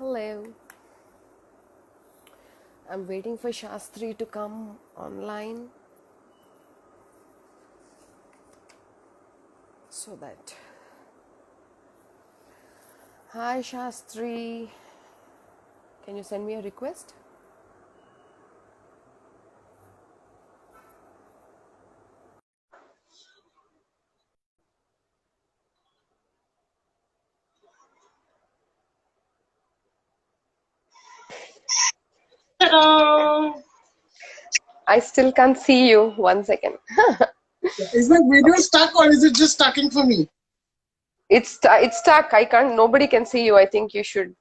Hello. I'm waiting for Sastry to come online so that. Hi Shastri. Can you send me a request? Hello. I still can't see you. 1 second. Is my video Okay. stuck or is it just stucking for me? It's stuck. I can't. Nobody can see you. I think you should.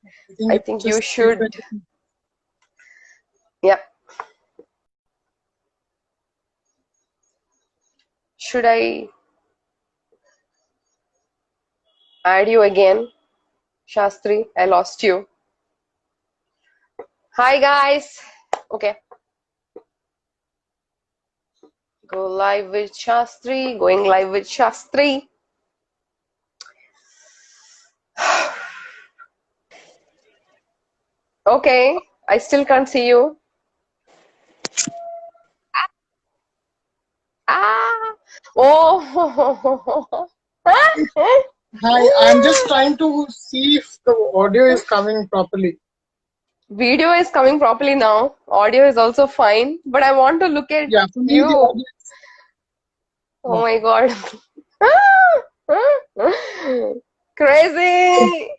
I think I it think you just should. Yeah. Should I add you again, Shastri? I lost you. Hi guys. Okay. Go live with Shastri. Going live with Shastri. Okay. I still can't see you. Ah. Oh. Hi, I'm just trying to see if the audio is coming properly. Video is coming properly now. Audio is also fine. But I want to look at Yeah, for me the you. audio Oh my God. Crazy.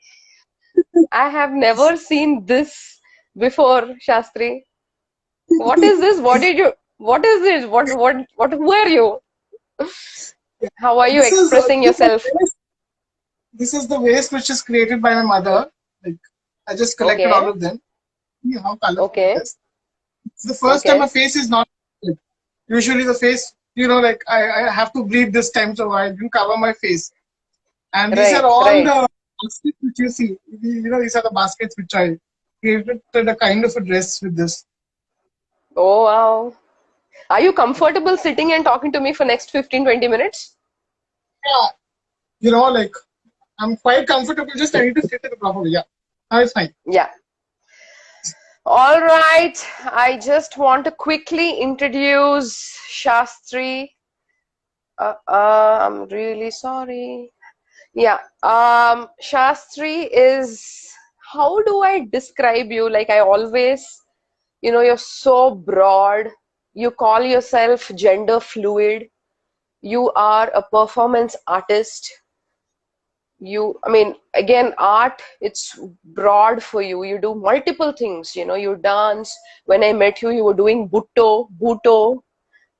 I have never seen this before, Shastri. What is this? What is this? Who are you? yeah. How are you This is expressing yourself? this is the waste which is created by my mother. Like I just collected all Okay. of them. See how colorful it Okay. is. It's the first time my Okay. face is not good. Usually the face, like I have to breathe this time, so I didn't cover my face. And these are Right. all Right. the baskets which you see. These are the baskets which I created a kind of a dress with this. Oh, wow. Are you comfortable sitting and talking to me for next 15-20 minutes? Yeah, like I'm quite comfortable. Just I need to sit in the proper way. Yeah, now it's fine. Yeah. All right. I just want to quickly introduce Shastri. I'm really sorry. Yeah. Shastri is, how do I describe you? Like I always, you're so broad. You call yourself gender fluid. You are a performance artist. Again, art, it's broad for you. You do multiple things, you dance. When I met you, you were doing Bhutto,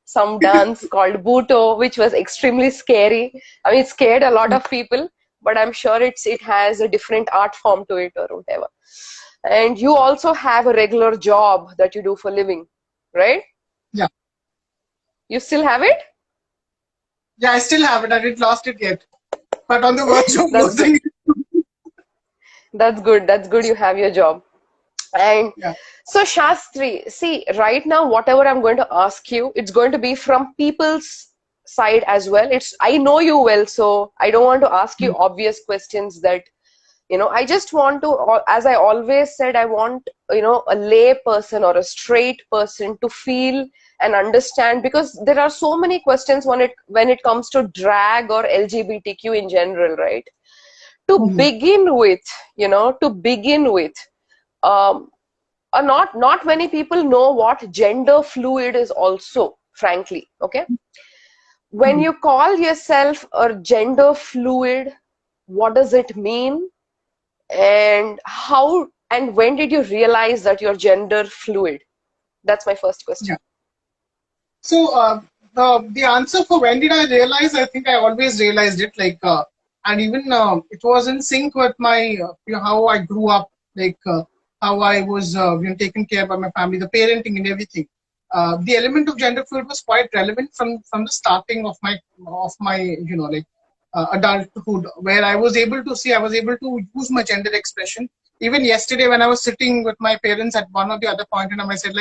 some dance called Bhutto, which was extremely scary. It scared a lot of people, but I'm sure it has a different art form to it or whatever. And you also have a regular job that you do for living, right? Yeah, You still have it? yeah. I still have it. I didn't lost it yet, but on the verge of That's good. losing it. That's good. That's good you have your job. And Yeah. so, Shastri, see, right now, whatever I'm going to ask you, it's going to be from people's side as well. I know you well, so I don't want to ask you obvious questions that, I just want to, as I always said, I want, a lay person or a straight person to feel and understand, because there are so many questions when it comes to drag or LGBTQ in general, right? To Mhm. begin with, to begin with, um, not many people know what gender fluid is also, frankly. Okay. When Mhm. you call yourself a gender fluid, what does it mean? And how and when did you realize that you're gender fluid? That's my first question. Yeah. So the answer for when did I realize? I think I always realized it. And even it was in sync with my how I grew up, how I was taken care by my family, the parenting and everything. The element of gender fluid was quite relevant from the starting of my adulthood, where I was able to see, I was able to use my gender expression. Even yesterday, when I was sitting with my parents at one or the other point, and I said,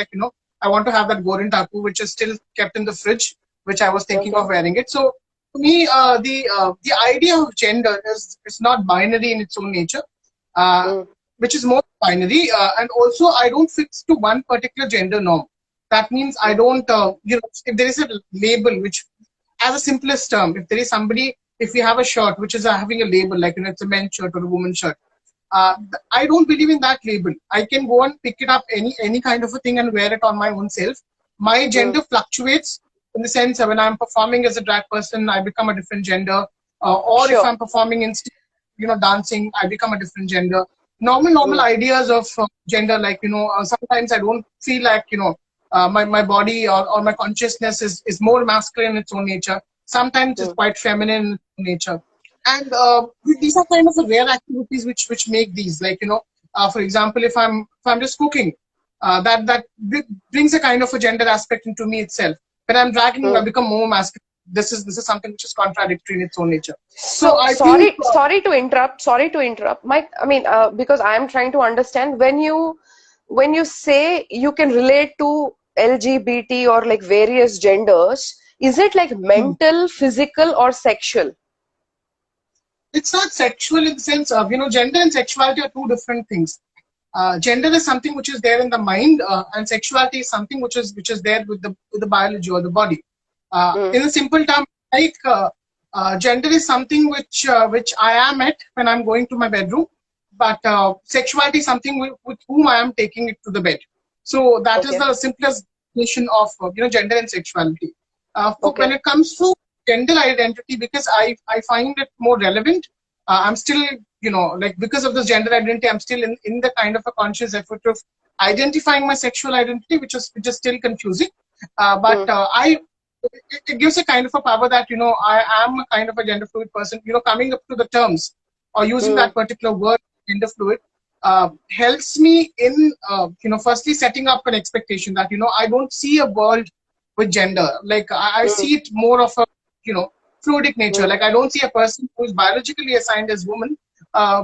I want to have that Gorin Taku, which is still kept in the fridge, which I was thinking Okay. of wearing it. So to me, the idea of gender is not binary in its own nature. mm, which is more binary, and also I don't fix to one particular gender norm. That means I mm, don't, if there is a label which, as a simplest term, if there is somebody, if we have a shirt which is having a label, like, it's a men's shirt or a woman's shirt, I don't believe in that label. I can go and pick it up any kind of a thing and wear it on my own self. My mm. gender fluctuates in the sense that when I'm performing as a drag person, I become a different gender. Or if Sure. I'm performing in, dancing, I become a different gender. Normal Mm, ideas of gender, like, sometimes I don't feel like, my body or my consciousness is more masculine in its own nature. Sometimes it's mm, quite feminine in its own nature. And these are kind of rare activities which make these, like, for example, if I'm just cooking, that brings a kind of a gender aspect into me itself. When I'm dragging, I mm. become more masculine. This is something which is contradictory in its own nature. So So I think, sorry to interrupt. Sorry to interrupt. Because I am trying to understand when you say you can relate to LGBT or like various genders, is it like hmm, mental, physical, or sexual? it's not sexual in the sense of, gender and sexuality are two different things. Gender is something which is there in the mind, and sexuality is something which is there with the biology or the body. Mm, In a simple term, like, gender is something which I am at when I'm going to my bedroom, but sexuality is something with whom I am taking it to the bed. So that is okay. the simplest definition of gender and sexuality. When Okay. it comes to gender identity, because I find it more relevant. I'm still, like, because of this gender identity, I'm still in the kind of a conscious effort of identifying my sexual identity, which is still confusing. But Mm, it gives a kind of a power that, I am a kind of a gender fluid person. Coming up to the terms or using mm, that particular word, gender fluid, helps me in, firstly setting up an expectation that, I don't see a world with gender. Like, I mm, see it more of a, you know fluidic nature. mm, Like, I don't see a person who is biologically assigned as woman,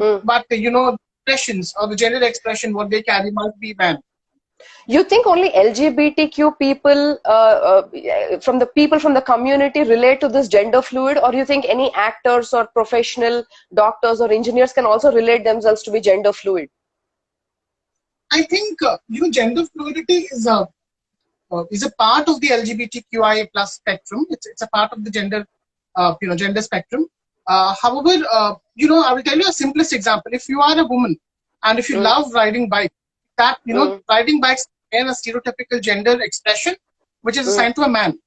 mm. but expressions or the gender expression what they carry might be man. You think only LGBTQ people, from the people from the community, relate to this gender fluid, or you think any actors or professional doctors or engineers can also relate themselves to be gender fluid? I think gender fluidity is a part of the LGBTQIA plus spectrum. It's a part of the gender spectrum. However, I will tell you a simplest example. If you are a woman and if you Mm, love riding bike, that mm, riding bikes again a stereotypical gender expression which is mm, assigned to a man.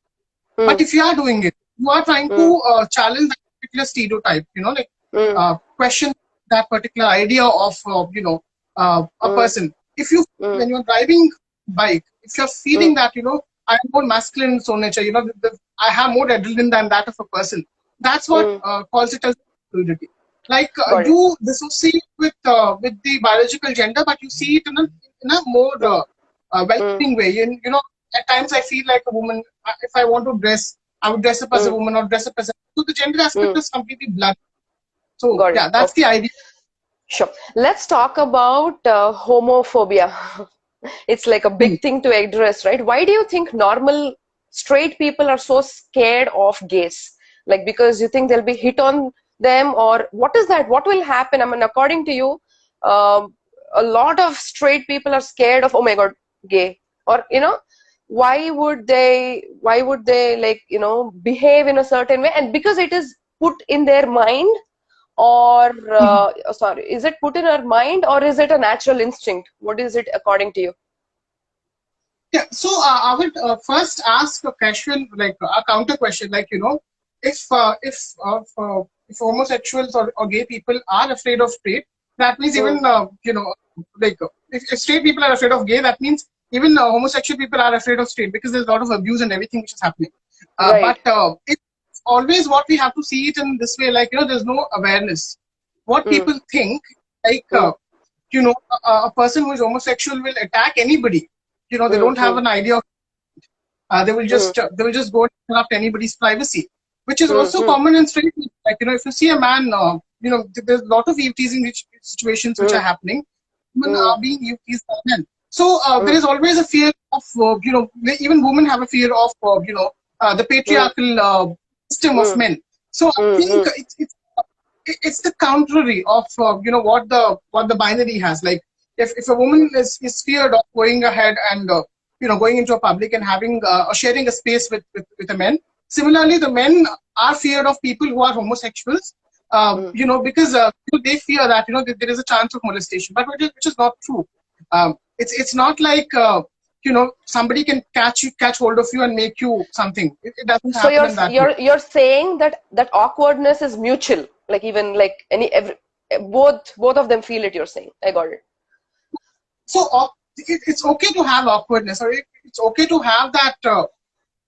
But mm, if you are doing it, you are trying to mm, challenge that particular stereotype. Like, mm, question that particular idea of a mm, person. If you mm, When you're driving bike, if you're mm, feeling that I'm more masculine in soul nature, I have more adrenaline than that of a person. That's what mm. calls it as fluidity. Like, Got it. you dissociate with the biological gender, but you see it in a more Mm, mm, welcoming way. And at times I feel like a woman. If I want to dress, I would dress up as a mm, woman or dress up as a. So the gender aspect mm. is completely blood. So Got it. yeah, that's Okay. the idea. Sure. Let's talk about homophobia. It's like a Hmm. big thing to address, right? Why do you think normal straight people are so scared of gays? Like, because you think they'll be hit on them, or what is that? What will happen? I mean, according to you, um, a lot of straight people are scared of, oh my God, gay. Or, why would they like, behave in a certain way? And because it is put in their mind, or Hmm. sorry, is it put in our mind, or is it a natural instinct? What is it according to you? Yeah. So I would first ask a question, like a counter question, like, if homosexuals or gay people are afraid of straight, that means Mm, even like, if straight people are afraid of gay, that means even homosexual people are afraid of straight, because there's a lot of abuse and everything which is happening. But right. it's always what we have to see it in this way, like, there's no awareness. What Mm, people think, like, mm, a person who is homosexual will attack anybody. They mm, don't have mm, an idea of, mm, they will just go and interrupt anybody's privacy, which is mm, also mm, common in straight people. Like, if you see a man, there's a lot of eve teasing situations which are mm, happening. Women mm, are being eve teased by men. So there mm, is always a fear of, even women have a fear of, the mm, patriarchal system of mm, men. So I mm, think mm, it's the contrary of what the binary has. Like if a woman is feared of going ahead and going into a public and having or sharing a space with a man. Similarly, the men are feared of people who are homosexuals. Because they fear that there is a chance of molestation, but which is not true. It's not like somebody can catch hold of you and make you something. It doesn't So happen in that way. you're saying that awkwardness is mutual, like even like both of them feel it. You're saying, I got it. So it's okay to have awkwardness, or it's okay to have that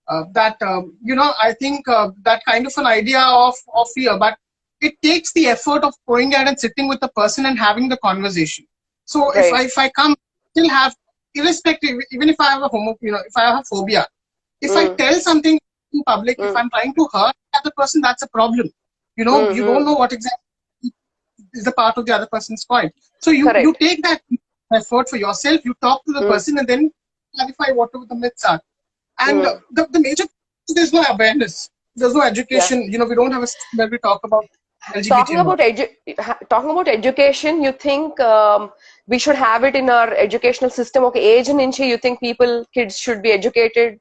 I think that kind of an idea of fear, but it takes the effort of going out and sitting with the person and having the conversation. So Right. if I come, still have, irrespective, even if I have if I have a phobia, if I tell something in public, if I'm trying to hurt the other person, that's a problem. You don't know what exactly is the part of the other person's point. So you Correct. take that effort for yourself, you talk to the person, and then clarify whatever the myths are. And the major, there's no awareness, there's no Yeah. education. We don't have a system where we talk about LGBT Talking and all. about talking about education, you think we should have it in our educational system? Okay, age nunchi, you think kids should be educated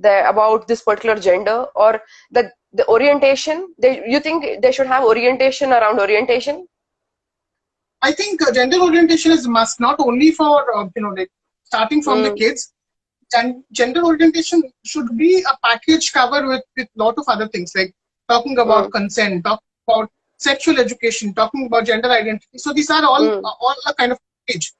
about this particular gender, or the orientation? You think they should have orientation around orientation? I think gender orientation is a must, not only for like starting from the Mm, kids. And gender orientation should be a package cover with lot of other things, like talking about mm, consent, talking about sexual education, talking about gender identity. So these are mm, all a kind of package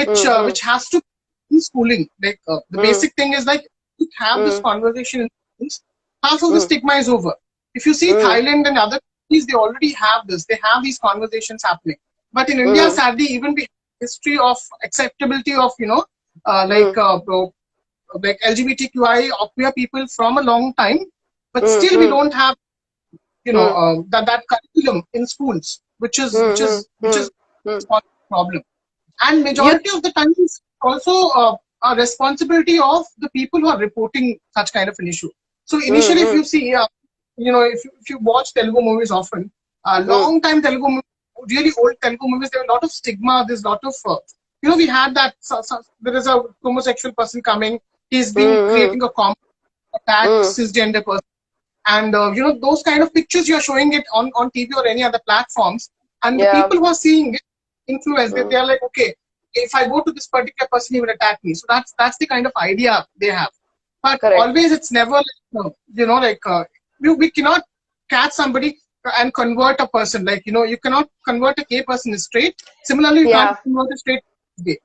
mm, which has to be in schooling. Like the mm, basic thing is like to have this mm, conversation in schools. Half of the mm, stigma is over. If you see mm, Thailand and other countries, they already have this. They have these conversations happening. But in India, mm, sadly, even we have history of acceptability of mm, like LGBTQI or queer people from a long time, but mm, still we mm, don't have mm, that curriculum in schools, which is which mm, is which mm, is mm. a problem. And You majority of the time it's also a responsibility of the people who are reporting such kind of an issue. So mm, initially, if mm, you see, if you watch Telugu movies often, mm, long time Telugu really old Telugu movies, there are a lot of stigma. There's a lot of we had that. There is a homosexual person coming. He's been mm, creating a comment attack mm, cisgender person, and those kind of pictures you're showing it on TV or any other platforms, and the yeah, people who are seeing it influence, mm, they're like, okay, if I go to this particular person, he will attack me. So that's the kind of idea they have. But correct. always it's never like, we cannot catch somebody and convert a person. Like, you cannot convert a gay person is straight. Similarly, you can't Yeah. convert a straight gay.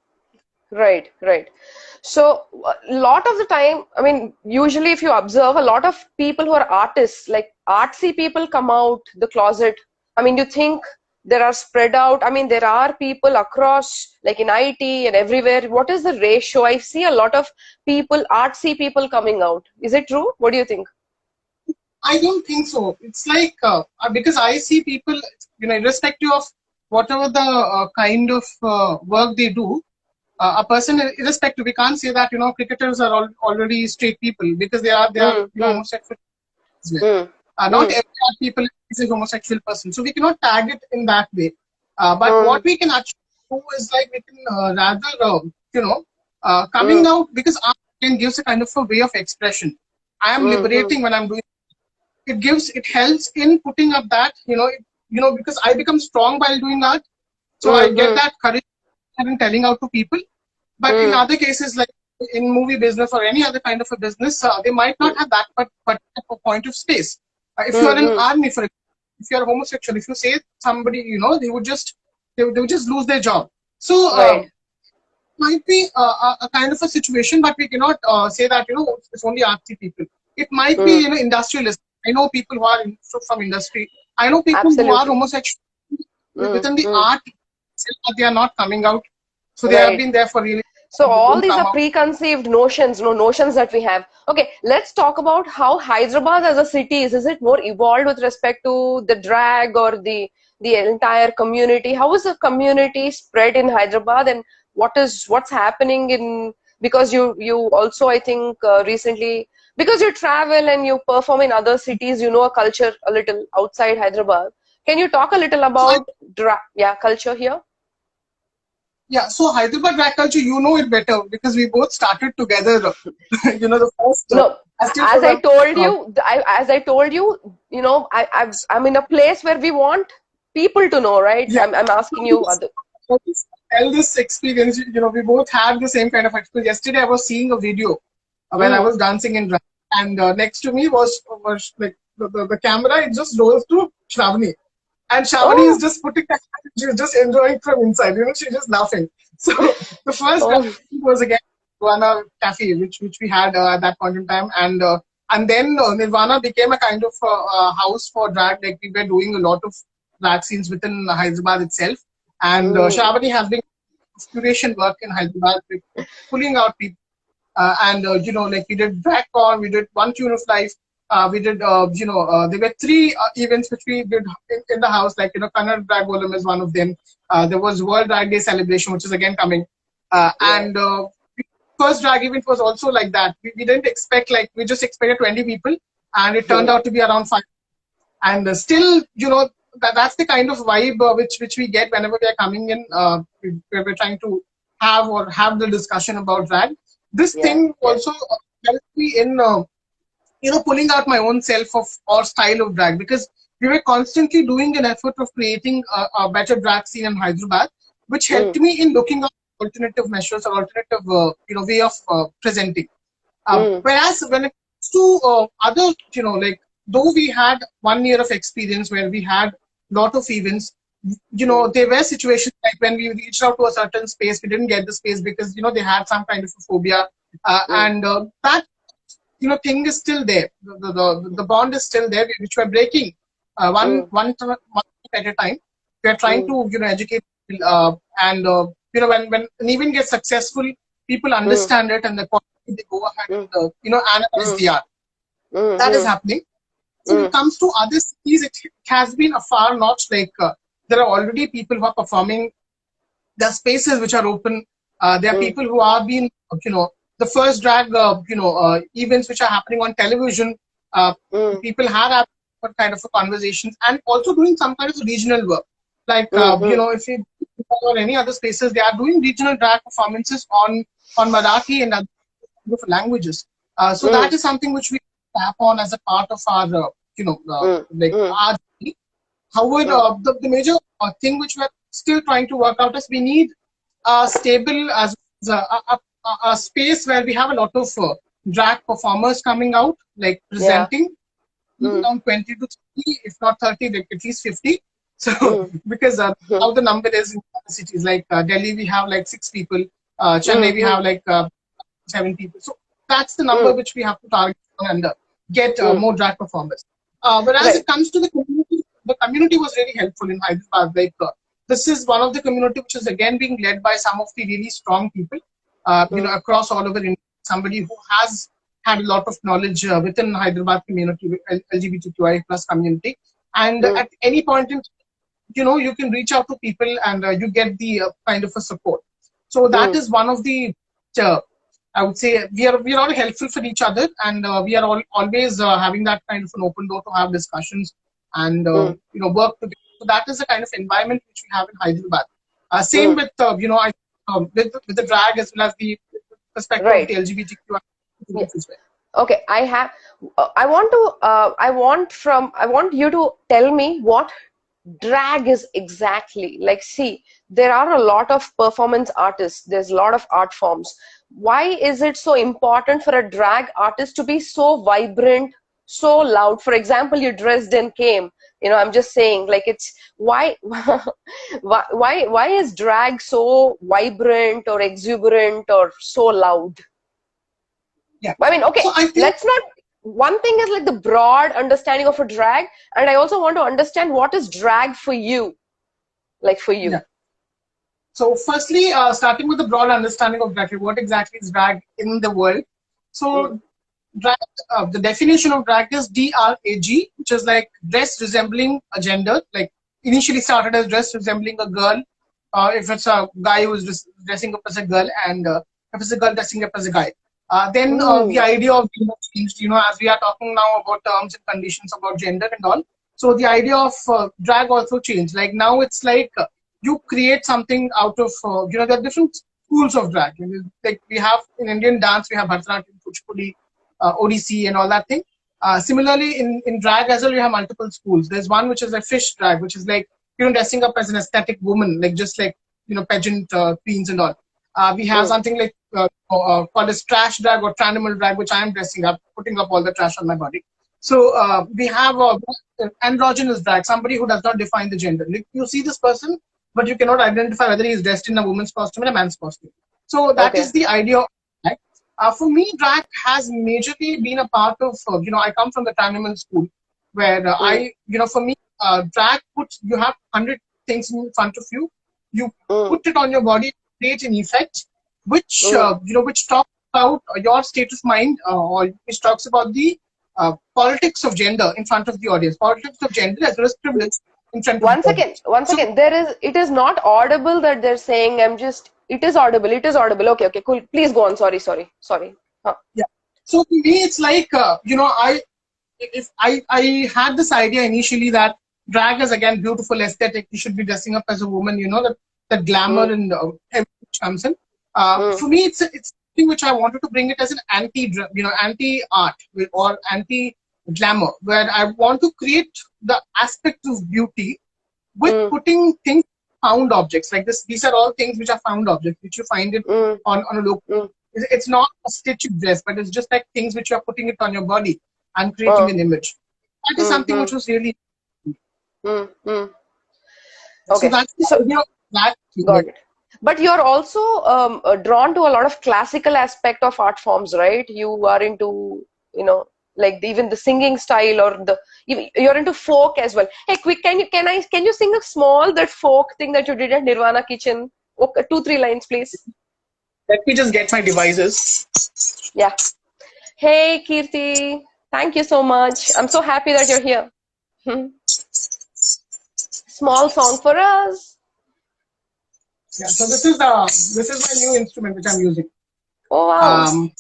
Right, right. So a lot of the time, I mean, usually if you observe, a lot of people who are artists, like artsy people, come out the closet. I mean, you think there are spread out. I mean, there are people across, like in IT and everywhere. What is the ratio? I see a lot of people, artsy people coming out. Is it true? What do you think? I don't think so. It's like because I see people, irrespective of whatever the kind of work they do, a person irrespective. We can't say that cricketers are already straight people because they are Mm, mm, homosexual as well. mm, Not mm, every people is a homosexual person, so we cannot tag it in that way. But what mm, we can actually do is like we can rather coming mm, out, because art again gives a kind of a way of expression. I am mm, mm. liberating when I'm doing it helps in putting up that because I become strong while doing art, so I get Mm, that courage and telling out to people. But in mm, other cases, like in movie business or any other kind of a business, they might not mm, have that but a point of space. If you are mm, an mm. army, for example, if you are homosexual, if you say somebody, they would just lose their job. So Right. might be a kind of a situation, but we cannot say that it's only artsy people. It might be Mm, industrialists. I know people who are from industry. I know people who are absolutely. homosexual Mm, within the mm. art itself, but they are not coming out. So they have Right. been there for really. So They all don't these come are out. preconceived notions, no notions that we have. Okay, let's talk about how Hyderabad as a city is. Is it more evolved with respect to the drag or the entire community? How is the community spread in Hyderabad, and what's happening in, because you also, I think, recently, because you travel and you perform in other cities, you know a culture a little outside Hyderabad. Can you talk a little So about culture here? yeah, so Hyderabad drag culture, you know it better because we both started together. The first, No, I still as I remember. told you, I'm in a place where we want people to know, right? Yeah, I'm asking you other. I'll just tell this experience. We both had the same kind of experience. Yesterday, I was seeing a video where I Mm. was dancing in drag, and next to me was like the camera. It just rolls to Sravani, and Shavani is Oh, just putting her hand, she's just enjoying from inside. She's just laughing. So the first drag oh, was again Nirvana Cafe, which we had at that point in time, and then Nirvana became a kind of house for drag. Like we were doing a lot of drag scenes within Hyderabad itself, and mm, Shavani has been curation work in Hyderabad, like, pulling out people and like we did DragCon, we did One Tune of Life, we did there were three events which we did in the house, like Kannada Drag Golem is one of them. There was World Drag Day celebration, which is again coming, yeah, and first drag event was also like that. We didn't expect, like we just expected 20 people, and it turned out to be around 5. And still, that's the kind of vibe which we get whenever we are coming in, where we're trying to have the discussion about drag. This yeah, thing yeah. also helped me in pulling out my own self of or style of drag, because we were constantly doing an effort of creating a better drag scene in Hyderabad, which helped Mm, me in looking at alternative measures or alternative way of presenting. mm, Whereas when it comes to other, like though we had 1 year of experience where we had lot of events, mm, there were situations like when we reached out to a certain space, we didn't get the space because they had some kind of a phobia, mm, and that thing is still there. The bond is still there, which we're breaking mm, one at a time. We're trying mm, to educate people, and when an event gets successful, people mm, understand it, and they go ahead mm, and analyze mm, the art. That is mm, happening. When it mm, comes to other cities, it has been a far notch. Like there are already people who are performing. There are spaces which are open. There are mm, people who are being, the first drag, events which are happening on television. Uh, mm, People have had kind of a conversations, and also doing some kind of regional work. Like, mm, mm, if you or any other spaces, they are doing regional drag performances on Marathi and other languages. So that mm, is something which we tap on as a part of our, mm, like mm, our journey. However, mm, the major thing which we're still trying to work out is we need a stable as a space where we have a lot of drag performers coming out, like yeah, presenting mm, around 20 to 30, if not 30, like at least 50. So, mm, because mm, how the number is in other cities, like Delhi, we have like 6 people, Chennai, we mm, have like 7 people. So that's the number mm, which we have to target and get mm. more drag performers. Whereas Right. it comes to the community was really helpful in Hyderabad. Like this is one of the community which is again being led by some of the really strong people, Mm, across all over India. Somebody who has had a lot of knowledge within Hyderabad community, LGBTQI plus community, and mm, at any point in you can reach out to people and you get the kind of a support. So that mm, is one of the uh, I would say we are all helpful for each other, and we are all always having that kind of an open door to have discussions and mm, work together. So that is the kind of environment which we have in Hyderabad. Same mm. with with the drag as well as the perspective of Right. the LGBTQ Yeah. as well. Okay. I want you to tell me what drag is exactly. Like, see, there are a lot of performance artists, there's a lot of art forms. Why is it so important for a drag artist to be so vibrant, so loud? For example, you dressed and came, I'm just saying, like, it's why why is drag so vibrant or exuberant or so loud? Yeah. I mean, okay, So I think let's not. One thing is like the broad understanding of a drag, and I also want to understand what is drag for you, like for you. yeah. So firstly, starting with the broad understanding of drag, what exactly is drag in the world? Mm, So drag, the definition of drag is DRAG, which is like dress resembling a gender. Like initially started as dress resembling a girl. If it's a guy who is dressing up as a girl, and if it's a girl dressing up as a guy. Then the mm, idea of gender changed, as we are talking now about terms and conditions about gender and all. So the idea of drag also changed. Like now it's like you create something out of, there are different schools of drag. Like we have in Indian dance, we have Bharatanatyam, Kuchipudi, Odissi and all that thing. Similarly, in drag as well, you have multiple schools. There's one which is a fish drag, which is like, dressing up as an aesthetic woman, like just like, pageant queens and all. We have something like called as trash drag or Tranimal drag, which I am dressing up, putting up all the trash on my body. So we have androgynous drag, somebody who does not define the gender. Like, you see this person, but you cannot identify whether he is dressed in a woman's costume or a man's costume. So that is the idea of drag. For me, drag has majorly been a part of, I come from the Tranimal school, where for me, drag puts, you have 100 things in front of you. You put it on your body, create an effect, which, which talks about your state of mind, or which talks about the politics of gender in front of the audience, politics of gender as well as privilege in front of One the second, audience. one second. It is not audible that they're saying. It is audible. It is audible. Okay, okay, cool. Please go on. Sorry. Huh. Yeah. So to me, it's like, I had this idea initially that drag is again beautiful aesthetic. You should be dressing up as a woman. The glamour and everything which comes in. For me, it's something which I wanted to bring it as an anti-art or anti-glamour, where I want to create the aspect of beauty with putting things, found objects like this. These are all things which are found objects, which you find it on a local. It's not a stitched dress, but it's just like things which you are putting it on your body and creating an image. That is something which was really. Okay. So that's the idea of that. Got it. But you're also drawn to a lot of classical aspect of art forms, right? You are into, like even the singing style, or you're into folk as well. Hey, quick, can you sing a small that folk thing that you did at Nirvana Kitchen? Okay, 2-3 lines, please. Let me just get my devices. Yeah. Hey, Kirti, thank you so much. I'm so happy that you're here. Small song for us. Yeah. So this is my new instrument which I'm using. Oh wow. Do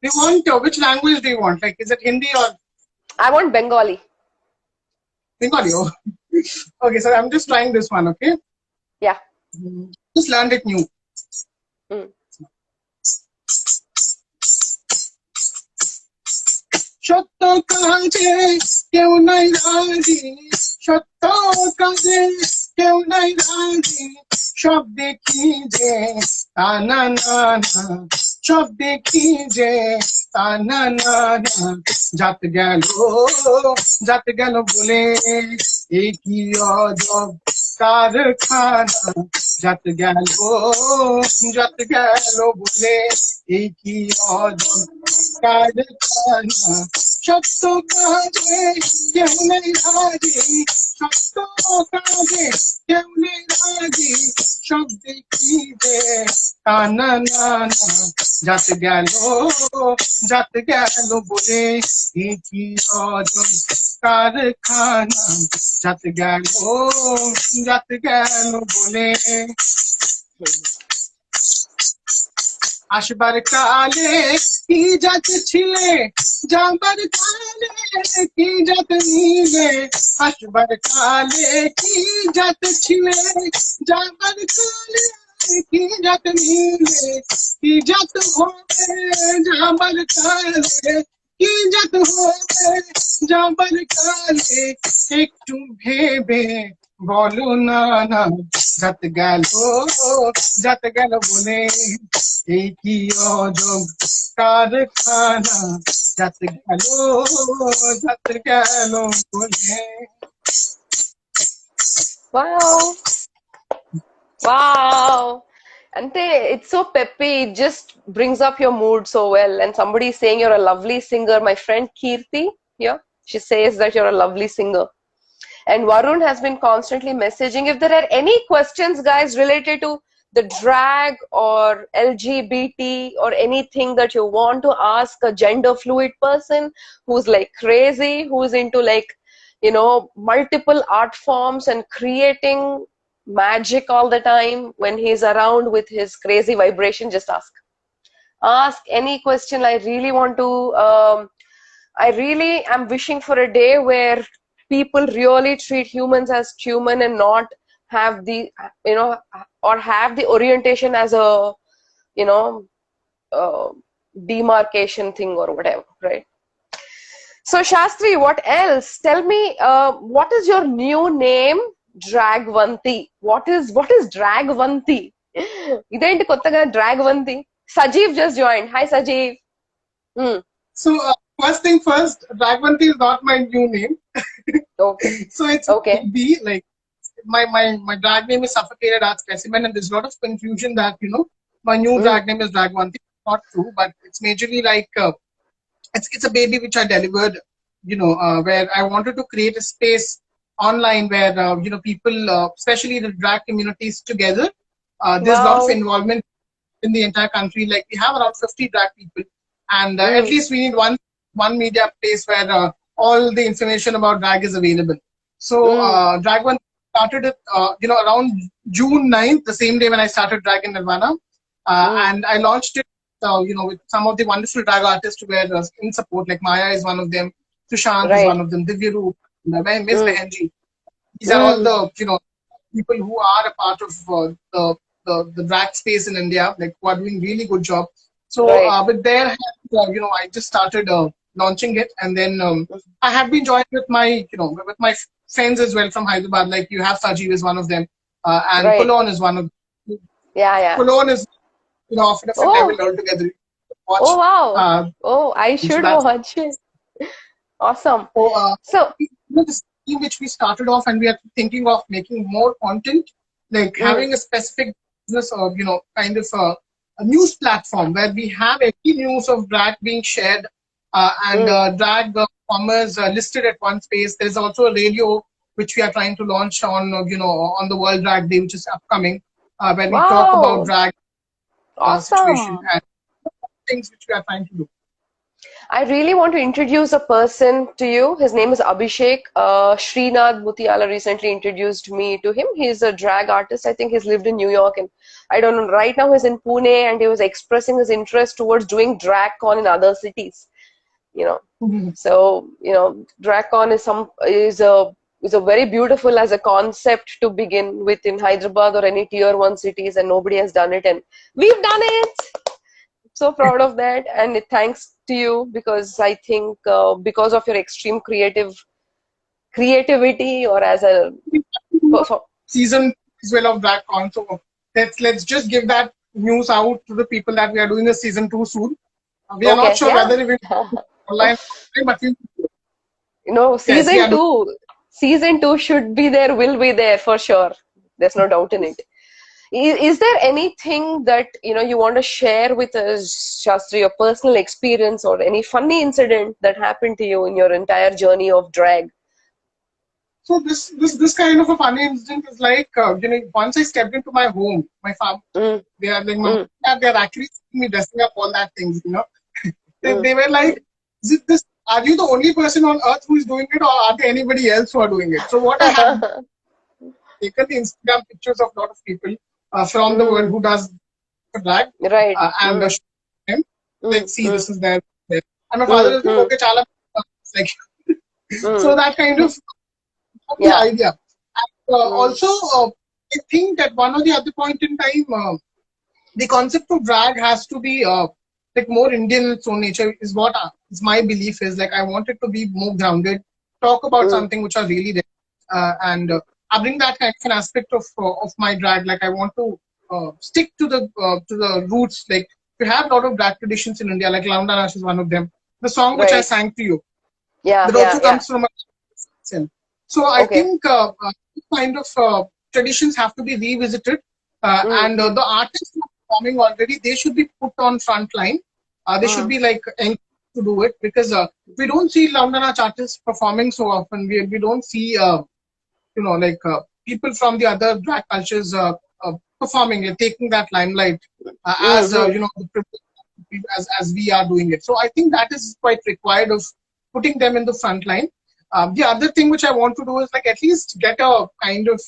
you want which language do you want? Like, is it Hindi or? I want Bengali. Bengali. Oh. Okay, so I'm just trying this one. Okay. Yeah. Just learned it new. সত্য কাজে কেউ নাই রাজি, সত্য কাজে কেউ নাই রাজি, সব দেখি যে তা না না না, সব দেখি যে তা না না না, জাত গেল বলে এই কি অজব কারখানা, জাত গেল বলে এই কি অজব কারখানা, সত্য কাজে কেউ নেই রাজি, সত্য কাজে কেউ নেই রাজি, সব দেখি যে তা না না না, জাত গেল বলে এই কি অজব কারখানা, জাত গেল বলে। আসবার কালে কি জাত ছিলে, যাবার কালে কি জাত নিলে, আসবার কালে কি জাত ছিলে, যাবার কালে কি জাত নিলে, কি জাত হবে যাবার কালে, কি জাত হবে যাবার কালে, একটু ভেবে বলো না না, জাত গেল বলে এই কি অজব কারখানা, জাত গেল বলে। Wow. Ante, it's so peppy. It just brings up your mood so well. And somebody is saying you're a lovely singer. My friend Kirti, yeah, she says that you're a lovely singer. And Varun has been constantly messaging. If there are any questions, guys, related to the drag or LGBT or anything that you want to ask a gender fluid person who's like crazy, who's into like, multiple art forms and creating magic all the time when he's around with his crazy vibration, just ask any question. I really want to I really am wishing for a day where people really treat humans as human and not have the, or have the orientation as a, you know, uh, demarcation thing or whatever, right? So Shastri, what else? Tell me, what is your new name? Dragvanti. What is Dragvanti? Identi kottaga Dragvanti. Sajeev just joined. Hi Sajeev. Hmm. So first thing first, Raghavanti is not my new name. Okay. So it's Okay. B, like my drag name is Suffocated Art Specimen, and there's a lot of confusion that my new Hmm. drag name is Raghavanti. Not true, but it's majorly like it's a baby which I delivered, where I wanted to create a space online where people, especially the drag communities together. There's a lot of Wow. involvement in the entire country. Like we have around 50 drag people, and at Hmm. least we need one media place where all the information about drag is available. So Hmm. Drag One started it, around June 9th, the same day when I started Drag in Nirvana, Hmm. and I launched it, with some of the wonderful drag artists who were in support. Like Maya is one of them, Sushant is Right. one of them, Divya Roop, Miss Hmm. Behenji. These are all Hmm. the people who are a part of the drag space in India, like who are doing really good job. So Right. with their help, I just started launching it, and then I have been joined with my friends as well from Hyderabad. Like you have Sajeev is one of them, and Right. Pulon is one of them. Yeah. Yeah. Pulon is of a different level Oh. altogether. Oh Watch. wow. Uh, Oh, I so should that's watch. Awesome. so. So. This team which we started off, and we are thinking of making more content, like Mm. having a specific business or kind of a news platform where we have every news of drag being shared, and Mm. drag performers listed at one space. There's also a radio which we are trying to launch on on the World Drag Day, which is upcoming, where we talk about Wow. drag situation Awesome. and things which we are trying to do. I really want to introduce a person to you. His name is Abhishek. Srinath Mutiala recently introduced me to him. He's a drag artist. I think he's lived in New York, and I don't know. Right now he's in Pune, and he was expressing his interest towards doing drag con in other cities. You know, Mhm. so drag con is a very beautiful as a concept to begin with in Hyderabad or any tier one cities, and nobody has done it, and we've done it. So proud of that, and thanks to you, because I think because of your extreme creativity, or as a perform. Season as well of Drag Con. So let's just give that news out to the people that we are doing a season 2 soon. We are not Okay, sure yeah. whether it will be online, but yes, we Season are doing. two, season two should be there, will be there for sure. There's no doubt in it. Is there anything that you want to share with us, Shastri, your personal experience or any funny incident that happened to you in your entire journey of drag? So this kind of a funny incident is like once I stepped into my home, my farm, Mm, they are like my mm, dad, they are actually seeing me dressing up all that things. mm. They were like, is it this? Are you the only person on earth who is doing it, or are there anybody else who are doing it? So what I have taken the Instagram pictures of a lot of people from the world Mm, who does drag, right. and Mm, show them, like, mm, see, mm, this is there. There. And my father mm, is like, mm, okay, chala, like, so mm. that kind of the Yeah. idea. And, Mm, also, I think at one or the other point in time, the concept of drag has to be like more Indian in its own nature is what is my belief is like I want it to be more grounded, talk about mm, something which are really there, and I bring that kind of an aspect of my drag. Like I want to stick to the roots. Like we have a lot of drag traditions in India, like Launda Nash is one of them. The song which I right. sang to you Yeah, that yeah, also yeah. comes from a itself. So I Okay. think kind of traditions have to be revisited, Mm, and mm, the artists who are performing already, they should be put on front line. They should mm, be like encouraged to do it because we don't see Laundana artists performing so often. We don't see people from the other drag cultures performing and taking that limelight as mm, as we are doing it. So I think that is quite required of putting them in the front line. The other thing which I want to do is like at least get a kind of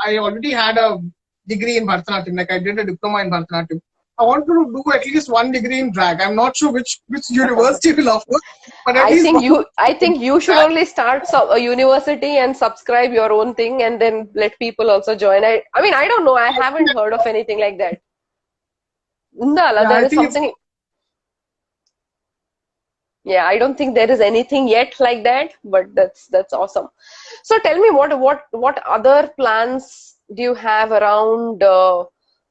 I already had a degree in Bharatanatyam, like I did a diploma in Bharatanatyam. I want to do at least 1 degree in drag. I'm not sure which university will offer, but at least one. I think you should only start a university and subscribe your own thing and then let people also join. I mean, I don't know. I haven't heard of anything like that. Undala, Yeah, there I is think it's. something. Yeah, I don't think there is anything yet like that, but that's awesome. So tell me, what other plans do you have around,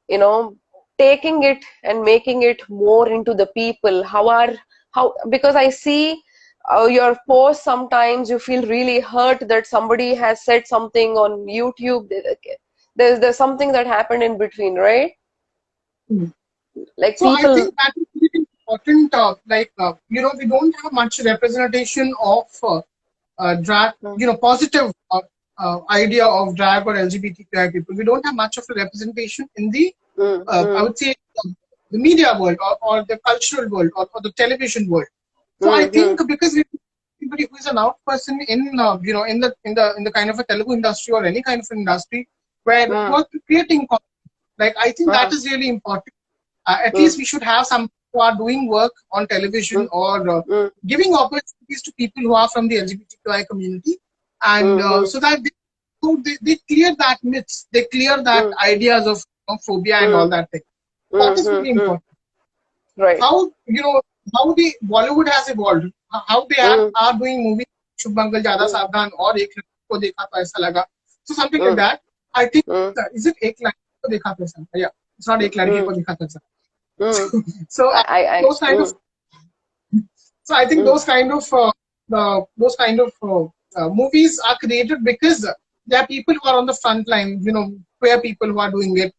you know, taking it and making it more into the people? How because I see your posts sometimes you feel really hurt that somebody has said something on YouTube. There's something that happened in between, right? Like So I people. think that is really important. We don't have much representation of drag, Mm, positive idea of drag or LGBTQI people. We don't have much of a representation in the, mm, I mm, would say, the media world or the cultural world or the television world. So I mm, think mm, because anybody who is an out person in, in the kind of a Telugu industry or any kind of industry where you mm, are creating content, like I think that mm, is really important. At mm, least we should have some who are doing work on television mm, or mm, giving opportunities to people who are from the LGBTQI community, and mm, so that they clear that myths, they clear that mm, ideas of phobia and all mm, that thing. That mm, is mm, really mm. important. Right. How the Bollywood has evolved, how they Mm, are doing movies, Shubh Mangal Jada mm, Savdhan or Ek Ladki Ko Dekha To Aisa Laga, so something like mm, that. I think, mm, is it Ek Ladki Ko Dekha To Aisa Laga? Yeah, it's not Ek Ladki Ko mm, Dekha To Aisa mm. Laga. So those kind of, Mm, so I think mm, those kind of movies are created because there are people who are on the front line, queer people who are doing it,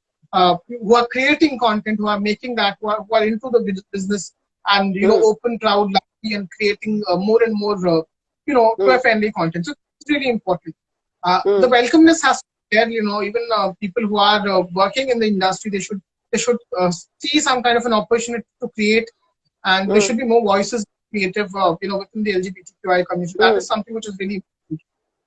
who are creating content, who are making that, who are into the business, and mm, open, proud, lucky, and creating more and more, queer mm, friendly content. So it's really important. The mm, welcomeness has to be there. Even people who are working in the industry, they should see some kind of an opportunity to create, and there mm, should be more voices creative, within the LGBTQI community. That is mm, something which is really important.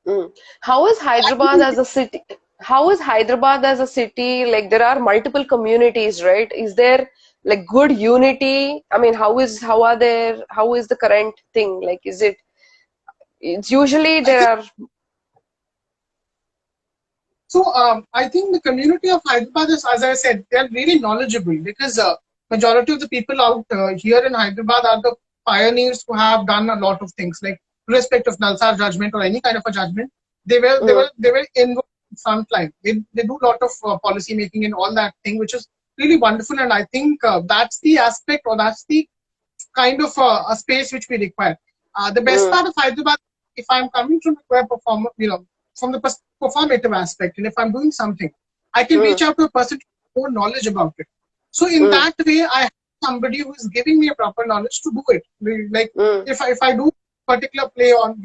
mm. How is Hyderabad as a city? How is Hyderabad as a city? Like there are multiple communities, right? Is there like good unity? I mean, how is the current thing? Like, it's usually I there think are. so. I think the community of Hyderabad is, as I said, they are really knowledgeable because majority of the people out here in Hyderabad are the pioneers who have done a lot of things, like irrespective of Nalsar judgment or any kind of a judgment. Mm, They were involved in front line. They do a lot of policy making and all that thing, which is really wonderful. And I think that's the aspect, or that's the kind of a space which we require. The best mm, part of Hyderabad, if I'm coming from a web performer, from the performative aspect, and if I'm doing something, I can mm, reach out to a person to get more knowledge about it. So in mm, that way, I have somebody who is giving me a proper knowledge to do it. Like mm, if I do a particular play on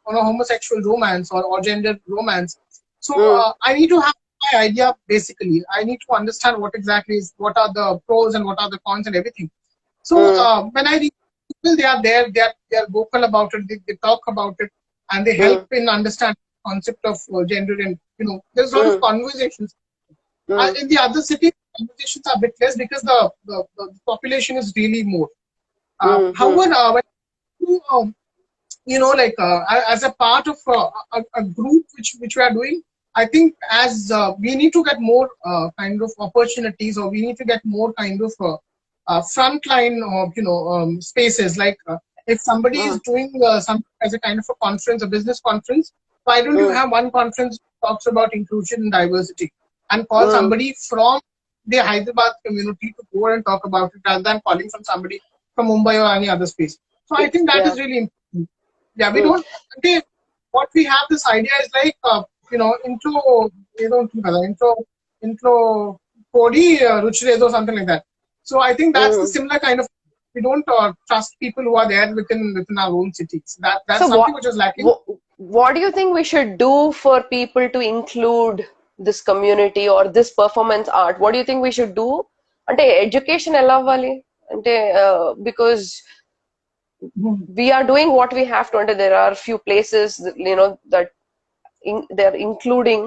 on a homosexual romance or gender romance, so mm, I need to have my idea basically. I need to understand what are the pros and what are the cons and everything. So mm, when I reach people, they are there, they are vocal about it, they talk about it, and they help mm, in understanding the concept of gender. And there's a lot of mm, conversations. mm, In the other cities, conversations are a bit less because the population is really more. mm, mm, However, when you, as a part of a group which we are doing, I think as we need to get more kind of opportunities, or we need to get more kind of frontline spaces, like if somebody is mm, doing some as a kind of a conference, a business conference, why don't you mm, have one conference that talks about inclusion and diversity, and call mm. somebody from the Hyderabad community to go and talk about it, rather than calling from somebody from Mumbai or any other space. So I think that Yeah. is really important. Yeah, we Mm. don't. Okay, what we have this idea is like intro Kodi Ruchiredo, something like that. So I think that's the Mm. similar kind of. We don't trust people who are there within our own cities. That's So something which is lacking. what do you think we should do for people to include this community or this performance art? What do you think we should do? అంటే education ఎలా అవ్వాలి అంటే because Mhm. we are doing what we have to. అంటే there are few places that they are including,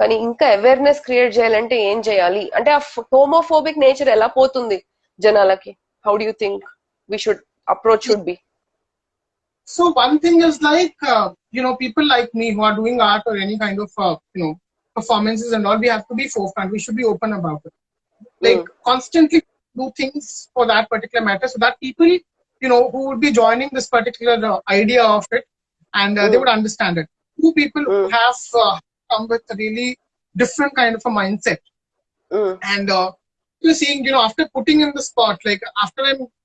కానీ ఇంకా awareness create చేయాలంటే ఏం చేయాలి అంటే ఆ హోమోఫోబిక్ నేచర్ ఎలా పోతుంది Janalaki? How do you think we should approach should be? So one thing is like, people like me who are doing art or any kind of, performances and all, we have to be forefront. We should be open about it. Like Mm, constantly do things for that particular matter so that people, who would be joining this particular idea of it and they mm, would understand it. Two people who mm, have come with a really different kind of a mindset mm, and you're seeing, after putting in the spot, like after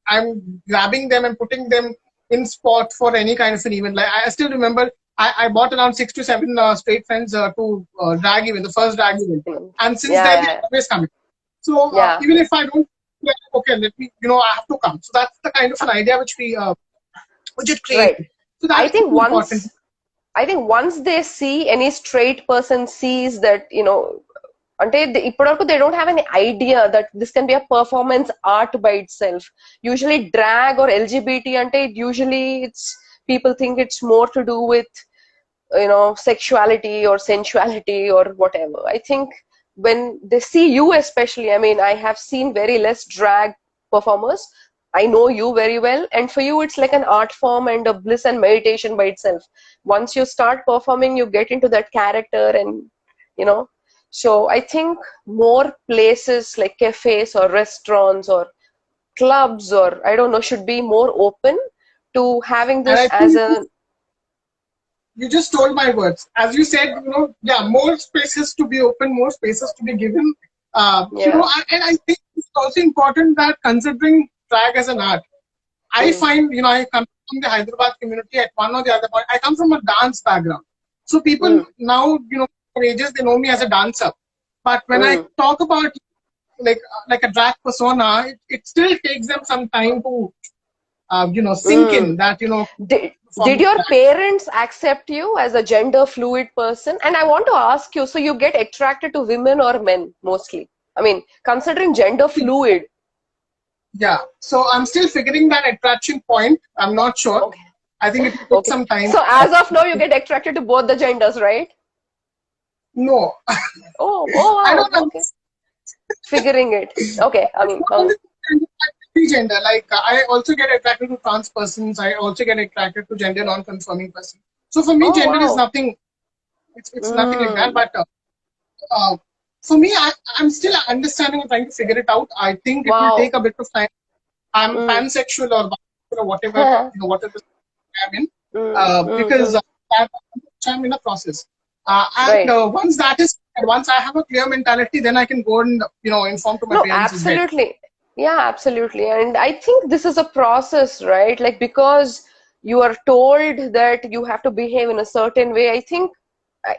I'm grabbing them and putting them in spot for any kind of an event. Like I still remember I bought around 6 to 7 straight friends to drag event, the first drag event, mm. and since Yeah, then yeah, they're always coming. So yeah. even if I don't, okay, let me, I have to come. So that's the kind of an idea which we which it Right. created. So that I is think important. once I think once they see any straight person sees that, అంటే ఇప్పటివరకు they don't have any idea that this can be a performance art by itself. Usually drag or LGBT అంటే usually it's people think it's more to do with sexuality or sensuality or whatever. I think when they see you, especially, I mean, I have seen very less drag performers. I know you very well, and for you it's like an art form and a bliss and meditation by itself. Once you start performing, you get into that character, and you know so I think more places like cafes or restaurants or clubs or I don't know should be more open to having And this I as think a you just stole my words. As you said, yeah, more spaces to be open, more spaces to be given. yeah. And I think it's also important that considering drag as an art, I Mm, find, I come from the Hyderabad community at one or the other point. I come from a dance background. So people mm, now, for ages, they know me as a dancer. But when I mm. talk about like a drag persona, it still takes them some time to, sink in Mm. that, Did performing your drag. parents accept you as a gender fluid person? And I want to ask you, so you get attracted to women or men mostly? I mean, considering gender fluid. Yeah. So I'm still figuring that attraction point. I'm not sure. Okay, I think it will take okay. some time. So as of now, you get attracted to both the genders, right? No, Oh, I oh don't wow, know. okay. Figuring it. Okay, I It's mean, not only gender. Like I also get attracted to trans persons. I also get attracted to gender non-conforming person. So for me, oh gender is wow. nothing. It's nothing like that. Mm, But for me, I'm still understanding and trying to figure it out. I think it will take wow. a bit of time. I'm Mm. pansexual or bisexual or whatever whatever I'm in, because Mm. I'm in a process. And Right. once I have a clear mentality, then I can go and inform to my No, parents as well. absolutely. Yeah, absolutely. And I think this is a process, right? Like because you are told that you have to behave in a certain way, I think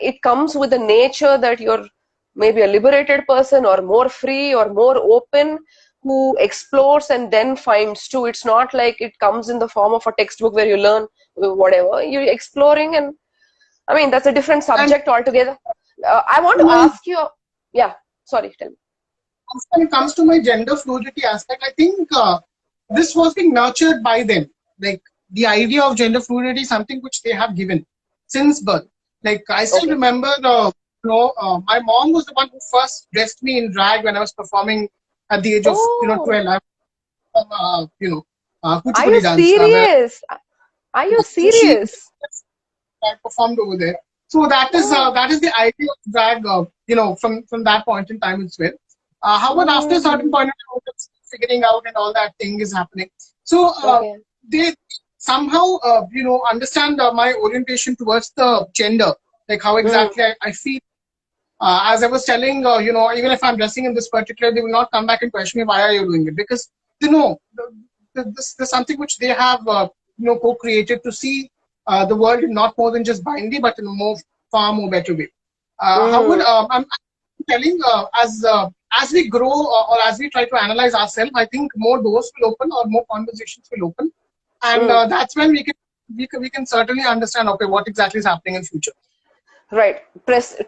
it comes with the nature that you're maybe a liberated person or more free or more open who explores and then finds too. It's not like it comes in the form of a textbook where you learn whatever. You're exploring, and I mean, that's a different And subject altogether. I want to to my ask you, yeah, sorry, tell me. when it comes to my gender fluidity aspect, I think this was being nurtured by them. Like the idea of gender fluidity is something which they have given since birth. Like I still Okay. remember, my mom was the one who first dressed me in drag when I was performing at the age of Oh, 12. I was are you Kuchipudi dance. serious? Are you So she serious? performed over there. So Oh, that is the idea of drag, from that point in time as well. However, after a certain mm, point of time, figuring out and all that thing is happening. So okay. they somehow, understand my orientation towards the gender, like how Mm, exactly I feel. As I was telling, even if I'm dressing in this particular, they will not come back and question me why are you doing it, because they know this something which they have co-created to see the world in not more than just binary, but in a far more better way. However, mm, I'm telling, as we grow, or as we try to analyze ourselves, I think more doors will open or more conversations will open, and mm. that's when we can certainly understand, okay, what exactly is happening in future. Right.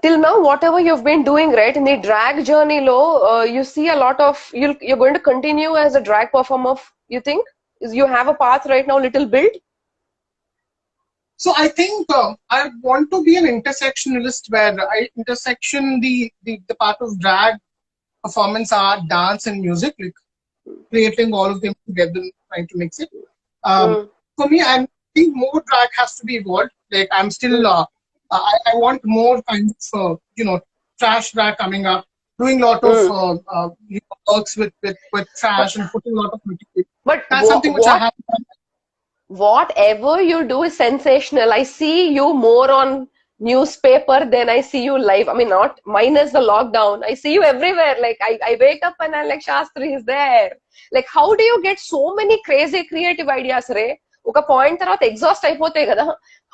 Till now, whatever you've been doing, right, in the drag journey, you see a lot of you're going to continue as a drag performer. You think? You have a path right now, little built. So I think I want to be an intersectionalist where I intersection the part of drag, performance art, dance, and music. Like, creating all of them together, trying to mix it. Mm. For me, I think more drag has to be evolved. Like I'm still, I want more kinds of, trash drag coming up. Doing a lot of Mm. works with But trash and putting a lot of material. but That's something which I have done. whatever you do is sensational. I see you more on newspaper than I see you live. I mean, not minus the lockdown. I see you everywhere. Like I wake up and I'm like, Sastry is there. Like, how do you get so many crazy creative ideas, Ray? ఒక point తర్వాత exhaust అయిపోతాయి కదా.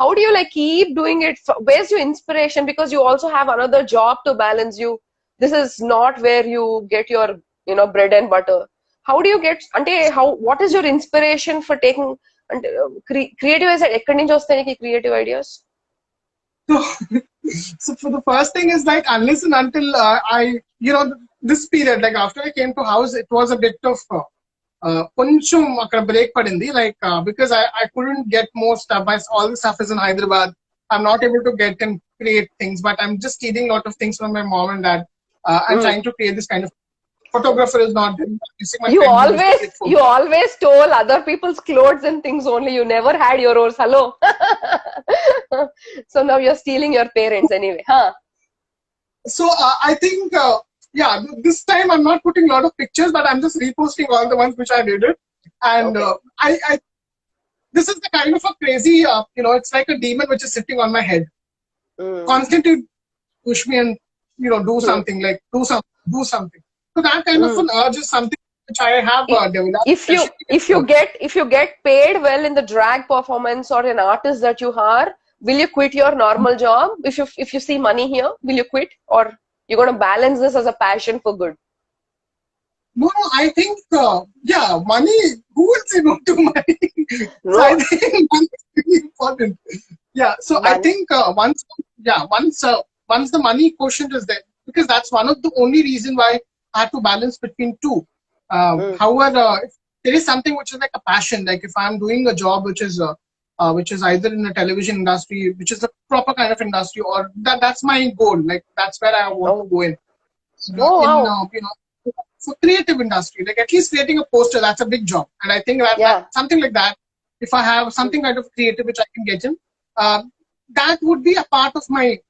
How do you like keep doing it? Where's your inspiration? Because you also have another job to balance you. This is not where you get your, bread and butter. How do you get, what is your inspiration for taking, అంటే creative ఎక్కడి నుంచి వస్తాయి నీకు creative ideas? So, so for the first thing is like unless and until this period, like after I came to house, it was a bit of కొంచెం అక్కడ break పడింది, like because I couldn't get more stuff. All the stuff is in Hyderabad. I'm not able to get and create things, but I'm just stealing a lot of things from my mom and dad. I'm trying to create this kind of photographer is not there. You always stole other people's clothes and things only. You never had your own. Hello. So now you're stealing your parents anyway, huh? So I think this time I'm not putting a lot of pictures, but I'm just reposting all the ones which I did it. And I this is the kind of a crazy it's like a demon which is sitting on my head, constantly push me and do something, like do something. So that kind of an urge is something which I have developed. If you get paid well in the drag performance or an artist that you are, will you quit your normal job? If you see money here, will you quit, or you're going to balance this as a passion for good? No, I think money. Who will say no to money? No. So I think money is really important. Yeah, so money. I think once the money quotient is there, because that's one of the only reason why I have to balance between two. However, if there is something which is like a passion, like if I'm doing a job which is either in the television industry, which is a proper kind of industry, or that's my goal. Like that's where I want to go in. Wow. For creative industry, like at least creating a poster, that's a big job. And I think that something like that, if I have something kind of creative which I can get in, that would be a part of my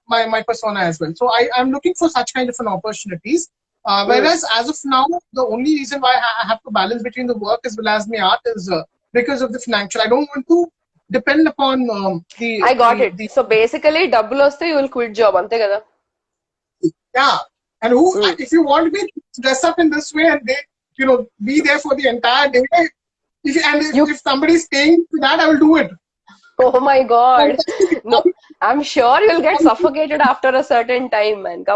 persona as well. So I'm looking for such kind of an opportunities. Whereas as of now, the only reason why I have to balance between the work as well as my art is because of the financial. I don't want to depend upon I got it. So basically, double vaste you will quit job, ante kada? Yeah. And if you want me to dress up in this way and they, be there for the entire day, if somebody's paying for that, I will do it. Oh my God. No, I'm sure you'll get suffocated after a certain time, man.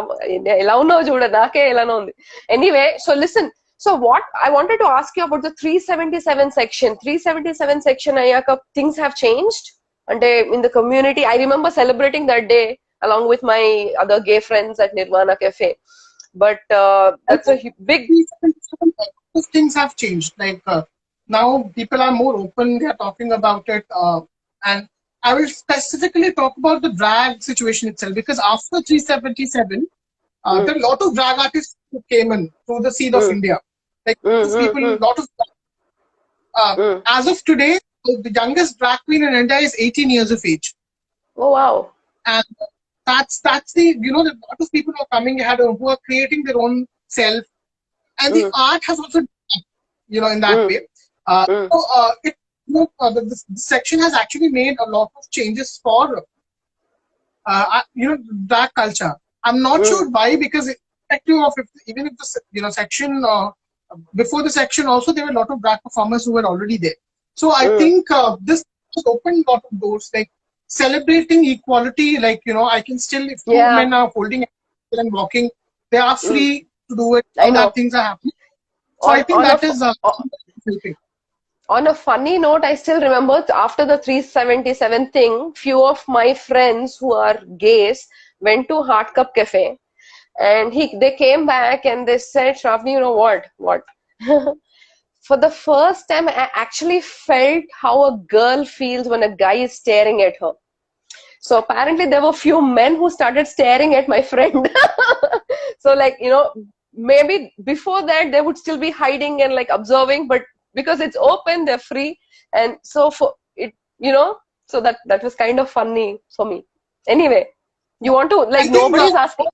Anyway, so listen. So what I wanted to ask you about the 377 section. 377 section, things have changed. And in the community, I remember celebrating that day along with my other gay friends at Nirvana Cafe. But that's a big... Things have changed. Like now people are more open. They are talking about it. And I will specifically talk about the drag situation itself, because after 377, there are a lot of drag artists who came in through the seed of India. Like people, a lot of... as of today, the youngest drag queen in India is 18 years of age. Oh, wow. And that's the, a lot of people who are coming ahead who are creating their own self. And the art has also, in that way. The section has actually made a lot of changes for, drag culture. I'm not sure why, because even if the section, before the section also, there were a lot of drag performers who were already there. So I think this has opened a lot of doors, like celebrating equality. Like, I can still, if two men are holding and walking, they are free to do it. All that things are happening. So I think that is helping. On a funny note, I still remember after the 377 thing, few of my friends who are gays went to Hard Cup Cafe, and they came back and they said, Sravani, you know what? For the first time, I actually felt how a girl feels when a guy is staring at her. So apparently there were few men who started staring at my friend. So like, maybe before that they would still be hiding and like observing, but because it's open, they're free. And so for it, so that was kind of funny for me. Anyway, you want to, I like, think nobody's asking.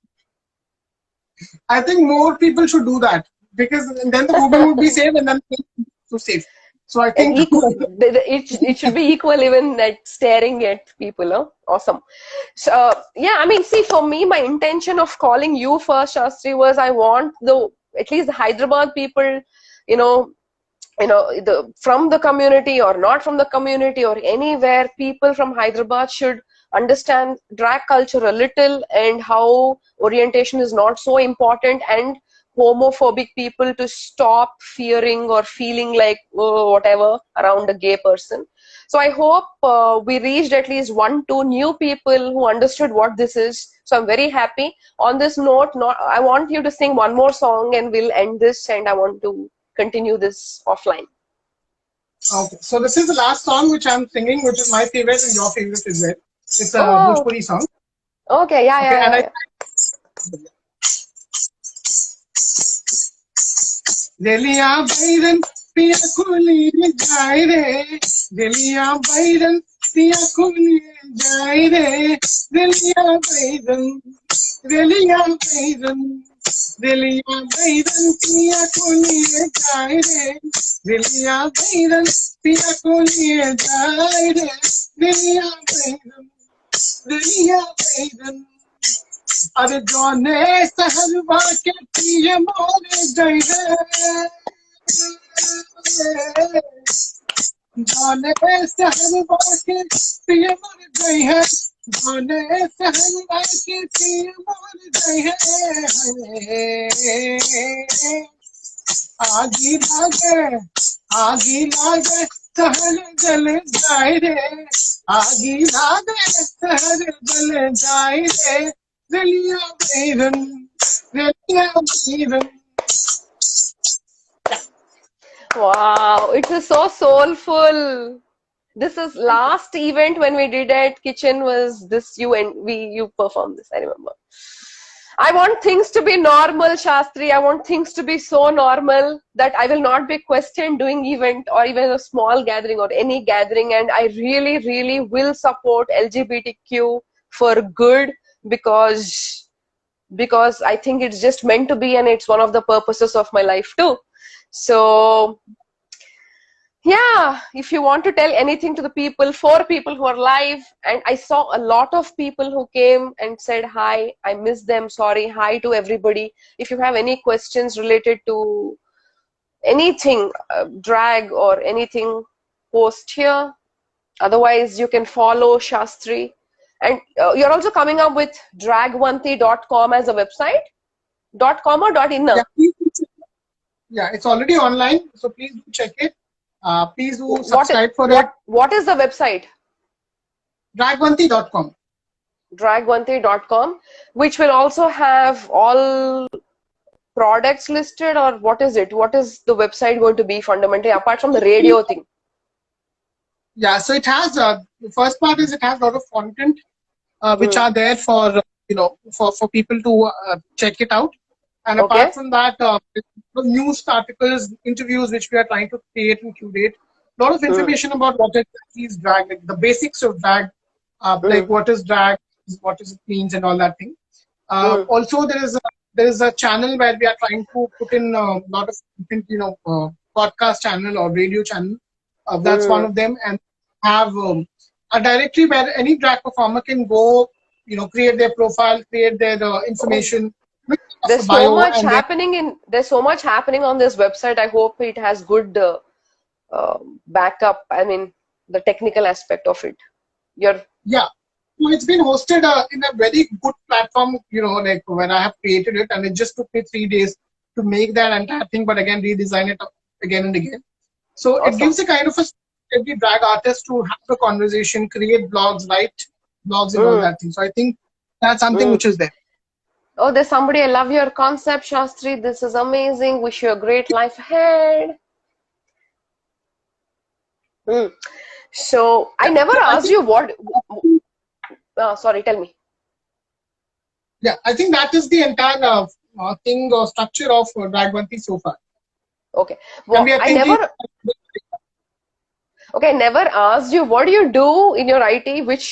I think more people should do that, because then the woman would be safe and then the men would be safe. So I And think equal, it should be equal even at staring at people. Huh? Awesome. So, yeah, I mean, see, for me, my intention of calling you first, Shastri, was I want at least the Hyderabad people, you know, from the community or not from the community or anywhere, people from Hyderabad should understand drag culture a little, and how orientation is not so important, and homophobic people to stop fearing or feeling like, oh, whatever around a gay person. So I hope we reached at least 1-2 new people who understood what this is. So I'm very happy. On this note, I want you to sing one more song and we'll end this, and I want to continue this offline. okay. So this is the last song which I'm singing, which is my favorite and your favorite as well. It's Oh, a wow. Bhojpuri song. Okay, yeah, Okay, yeah, and yeah, I yeah. Delia Biden, Pia Kuli Jaire, Delia Biden, Pia Kuli Jaire, Delia Biden, Delia Biden, Delia Biden, Pia Kuli Jaire, Delia Biden, Pia Kuli Jaire, Delia Biden, Delia Biden. अरे जौने सहरवा के पिए मोरे गए जौने सहरवा के पिए मोर गए हैं जौने सहरवा के पिए मोर गए हैं आगी लागे सहर जल जाए रे आगी लागे सहर जल जाए रे Delia Biden, Delia Biden. Wow, it was so soulful. This is last event when we did at kitchen was this, you performed this, I remember. I want things to be normal, Shastri. I want things to be so normal that I will not be questioned doing event or even a small gathering or any gathering. And I really, really will support LGBTQ for good, because I think it's just meant to be, and it's one of the purposes of my life too. So yeah, if you want to tell anything to the people, for people who are live, and I saw a lot of people who came and said hi, I miss them, sorry, hi to everybody. If you have any questions related to anything, drag or anything, post here. Otherwise, you can follow Shastri. And you're also coming up with dragwanti.com as a website. .com or .in? Yeah, it's already online, so please do check it. Please do subscribe for it. What is the website? Dragwanti.com. Dragwanti.com, which will also have all products listed, or what is it? What is the website going to be fundamentally, apart from the radio thing? Yeah, so it has, the first part is it has a lot of content which are there for, for people to check it out. And apart from that, news articles, interviews which we are trying to create and curate. A lot of information about what exactly is drag, like the basics of drag, like what is drag, what it means, and all that thing. Also, there is a channel where we are trying to put in a lot of different, podcast channel or radio channel. That's one of them, and have a directory where any drag performer can go, create their profile, create their information. There's so much happening there's so much happening on this website. I hope it has good backup. I mean, the technical aspect of it. Yeah. So it's been hosted in a very good platform, like when I have created it, and it just took me 3 days to make that entire thing, but again, redesign it again and again. So it gives a kind of every drag artist to have a conversation, create blogs, write blogs, and all that thing. So I think that's something which is there. Oh, there's somebody. I love your concept, Shastri. This is amazing. Wish you a great life ahead. So I never asked you what. Sorry, tell me. Yeah, I think that is the entire thing or structure of Dragvanti so far. Okay. And Well, we are I thinking. never. Okay, I never asked you what do you do in your IT? Which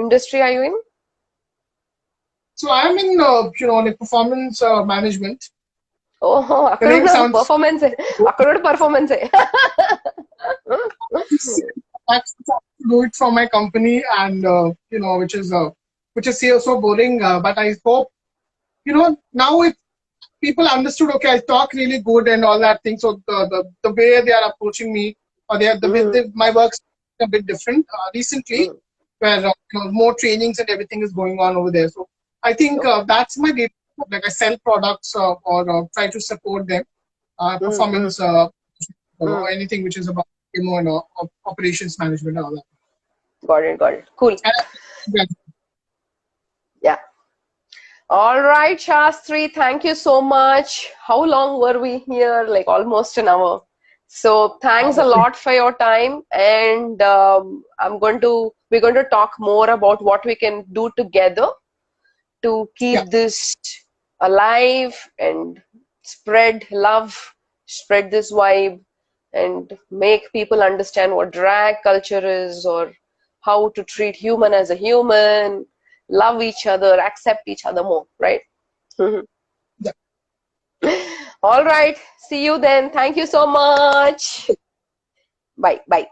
industry are you in? So I am in like performance management. ఓహో The అక్కడ name కూడా sounds performance good. అక్కడ కూడా performance I do it for my company, and which is here so boring. But I hope now if people understood, okay, I talk really good and all that thing. So the way they are approaching me, or they are, the way my work's a bit different recently, where more trainings and everything is going on over there. So I think that's my day. Like I sell products or try to support them, performance or anything which is about and operations management and all that. got it cool Yeah. yeah all right Shastri, thank you so much. How long were we here? Like almost an hour. So thanks a lot for your time, and we're going to talk more about what we can do together to Yeah. keep this alive and spread love, spread this vibe, and make people understand what drag culture is, or how to treat human as a human, love each other, accept each other more, right? Yeah. All right. See you then. Thank you so much. Bye. Bye.